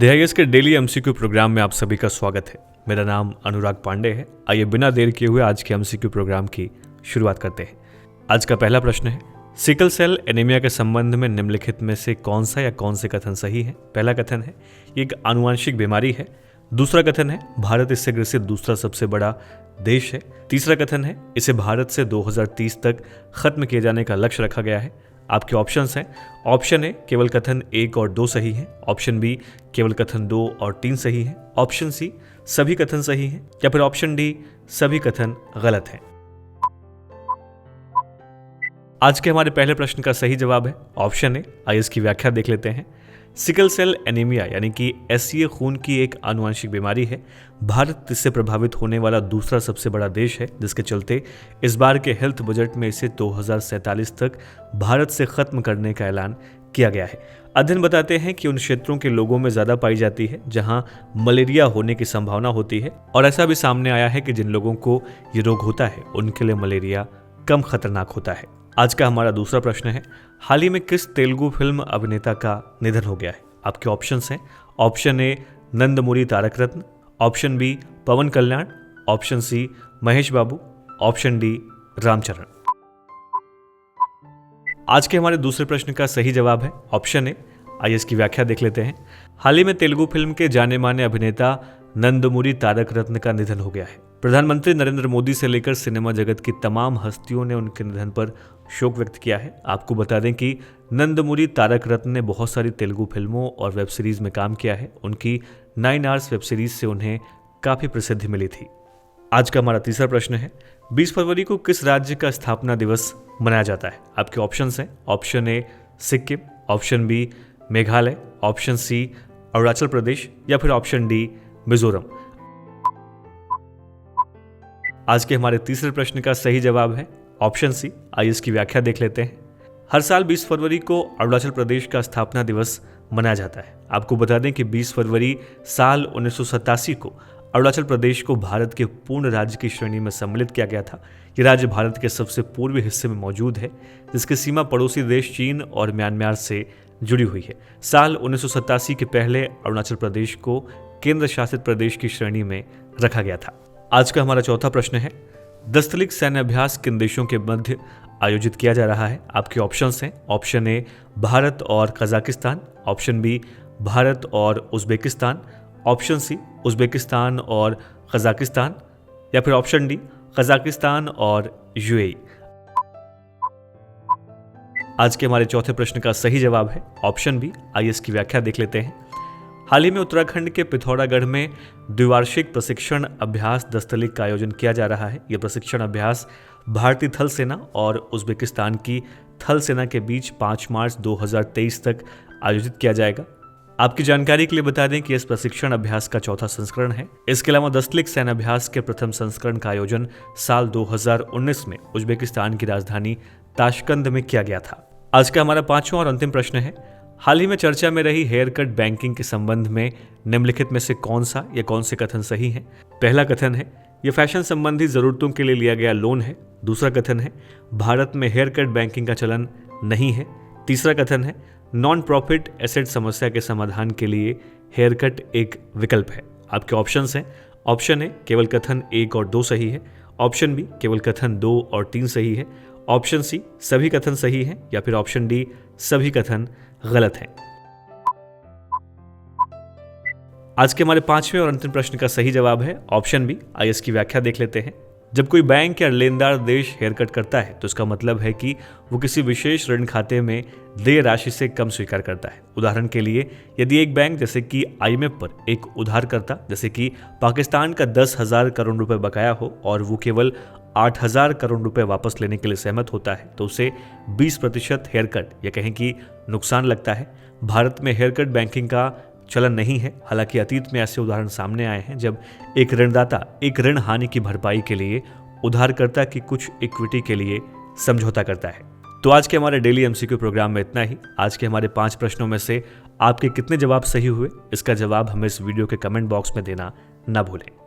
DIS के daily MCQ programme में आप सभी का स्वागत है। मेरा नाम अनुराग पांडे है। आइए बिना देर किए हुए आज के MCQ प्रोग्राम की शुरुआत करते हैं। आज का पहला प्रश्न है, सिकल सेल एनीमिया के संबंध में निम्नलिखित में से कौन सा या कौन से कथन सही है। पहला कथन है, ये एक आनुवंशिक बीमारी है। दूसरा कथन है, भारत इससे ग्रसित दूसरा सबसे बड़ा देश है। तीसरा कथन है, इसे भारत से 2030 तक खत्म किए जाने का लक्ष्य रखा गया है। आपके ऑप्शंस हैं, ऑप्शन ए केवल कथन 1 और 2 सही हैं, ऑप्शन बी केवल कथन 2 और 3 सही हैं, ऑप्शन सी सभी कथन सही हैं, या फिर ऑप्शन डी सभी कथन गलत हैं। आज के हमारे पहले प्रश्न का सही जवाब है ऑप्शन ए। आइए इसकी व्याख्या देख लेते हैं। सिकल सेल एनीमिया यानी कि SCA खून की एक आनुवंशिक बीमारी है। भारत इससे प्रभावित होने वाला दूसरा सबसे बड़ा देश है, जिसके चलते इस बार के हेल्थ बजट में इसे 2047 तक भारत से खत्म करने का ऐलान किया गया है। अध्ययन बताते हैं कि उन क्षेत्रों के लोगों में ज्यादा पाई जाती है जहां मलेरिया होने की संभावना होती है, और ऐसा भी सामने आया है कि जिन लोगों को ये रोग होता है उनके लिए मलेरिया कम खतरनाक होता है। आज का हमारा दूसरा प्रश्न है, हाल ही में किस तेलुगु फिल्म अभिनेता का निधन हो गया है। आपके ऑप्शंस हैं, option A Nandamuri Taraka Ratna, option B Pawan Kalyan, option C Mahesh Babu, option D Ram Charan. आज के हमारे दूसरे प्रश्न का सही जवाब है ऑप्शन ए। आइए इसकी व्याख्या देख लेते हैं। हाल ही में तेलुगु फिल्म के जाने माने अभिनेता नंदमुरी तारक रत्न का निधन हो गया है। प्रधानमंत्री नरेंद्र मोदी से लेकर सिनेमा जगत की तमाम हस्तियों ने उनके निधन पर शोक व्यक्त किया है। आपको बता दें कि नंदमुरी तारक रत्न ने बहुत सारी तेलुगु फिल्मों और वेब सीरीज में काम किया है। उनकी 9 आवर्स वेब सीरीज से उन्हें काफी प्रसिद्धि मिली थी। आज का हमारा तीसरा प्रश्न है, 20 फरवरी को किस राज्य का स्थापना दिवस मनाया जाता है। आपके ऑप्शंस हैं, option A Sikkim, option B Meghalaya, option C Arunachal Pradesh, या फिर ऑप्शन डी मिजोरम। आज के हमारे तीसरे प्रश्न का सही जवाब है ऑप्शन सी। आइए इसकी व्याख्या देख लेते हैं। हर साल 20 फरवरी को अरुणाचल प्रदेश का स्थापना दिवस मनाया जाता है। आपको बता दें कि 20 फरवरी साल 1987 को अरुणाचल प्रदेश को भारत के पूर्ण राज्य की श्रेणी में सम्मिलित किया गया था। ये राज्य भारत के सबसे पूर्वी हिस्से में मौजूद है, जिसकी सीमा पड़ोसी देश चीन और म्यांमार से जुड़ी हुई है। साल 1987 के पहले अरुणाचल प्रदेश को केंद्र शासित प्रदेश की श्रेणी में रखा गया था। आज का हमारा चौथा प्रश्न है, दस्तलिक सैन्य अभ्यास किन देशों के मध्य आयोजित किया जा रहा है। आपके ऑप्शंस हैं, ऑप्शन ए भारत और कजाकिस्तान, ऑप्शन बी भारत और उज्बेकिस्तान, ऑप्शन सी उज्बेकिस्तान और कजाकिस्तान, या फिर ऑप्शन डी कजाकिस्तान और UAE। आज के हमारे चौथे प्रश्न का सही जवाब है ऑप्शन बी। आइए इसकी व्याख्या देख लेते हैं। हाल ही में उत्तराखंड के पिथौरागढ़ में द्विवार्षिक प्रशिक्षण अभ्यास दस्तलिक का आयोजन किया जा रहा है। यह प्रशिक्षण अभ्यास भारतीय थल सेना और उज्बेकिस्तान की थल सेना के बीच 5 मार्च 2023 तक आयोजित किया जाएगा। आपकी जानकारी के लिए बता दें कि इस प्रशिक्षण अभ्यास का चौथा संस्करण है। इसके अलावा दस्तलिक सैन्य अभ्यास के प्रथम संस्करण का आयोजन साल 2019 में उज्बेकिस्तान की राजधानी ताशकंद में किया गया था। आज का हमारा पांचवा और अंतिम प्रश्न है, हाल ही में चर्चा में रही हेयर कट बैंकिंग के संबंध में निम्नलिखित में से कौन सा या कौन से कथन सही हैं। पहला कथन है, यह फैशन संबंधी जरूरतों के लिए लिया गया लोन है। दूसरा कथन है, भारत में हेयर कट बैंकिंग का चलन नहीं है। तीसरा कथन है, नॉन प्रॉफिट एसेट समस्या के समाधान के लिए हेयर कट एक विकल्प है। आपके ऑप्शंस हैं, ऑप्शन ए केवल कथन 1 और 2 सही है, ऑप्शन बी केवल कथन 2 और 3 सही है, ऑप्शन सी सभी कथन सही हैं, या फिर ऑप्शन डी सभी कथन गलत हैं। आज के हमारे पांचवें और अंतिम प्रश्न का सही जवाब है ऑप्शन बी। आइए इसकी व्याख्या देख लेते हैं। जब कोई बैंक या लेनदार देश हेयर कट करता है तो इसका मतलब है कि वो किसी विशेष ऋण खाते में देय राशि से कम स्वीकार करता है। उदाहरण के लिए, यदि एक बैंक जैसे कि IMF पर एक उधारकर्ता जैसे कि पाकिस्तान का 10,000 करोड़ रुपए बकाया हो और वो केवल 8,000 करोड़ रुपए वापस लेने के लिए सहमत होता है, तो उसे 20% हेयर कट या कहें कि नुकसान लगता है। भारत में हेयर कट बैंकिंग का चलन नहीं है। हालांकि अतीत में ऐसे उदाहरण सामने आए हैं जब एक ऋणदाता एक ऋण हानि की भरपाई के लिए उधारकर्ता की कुछ इक्विटी के लिए समझौता करता है। तो आज के हमारे डेली MCQ प्रोग्राम में इतना ही। आज के हमारे 5 प्रश्नों में से आपके कितने जवाब सही हुए, इसका जवाब हमें इस वीडियो के कमेंट बॉक्स में देना ना भूलें।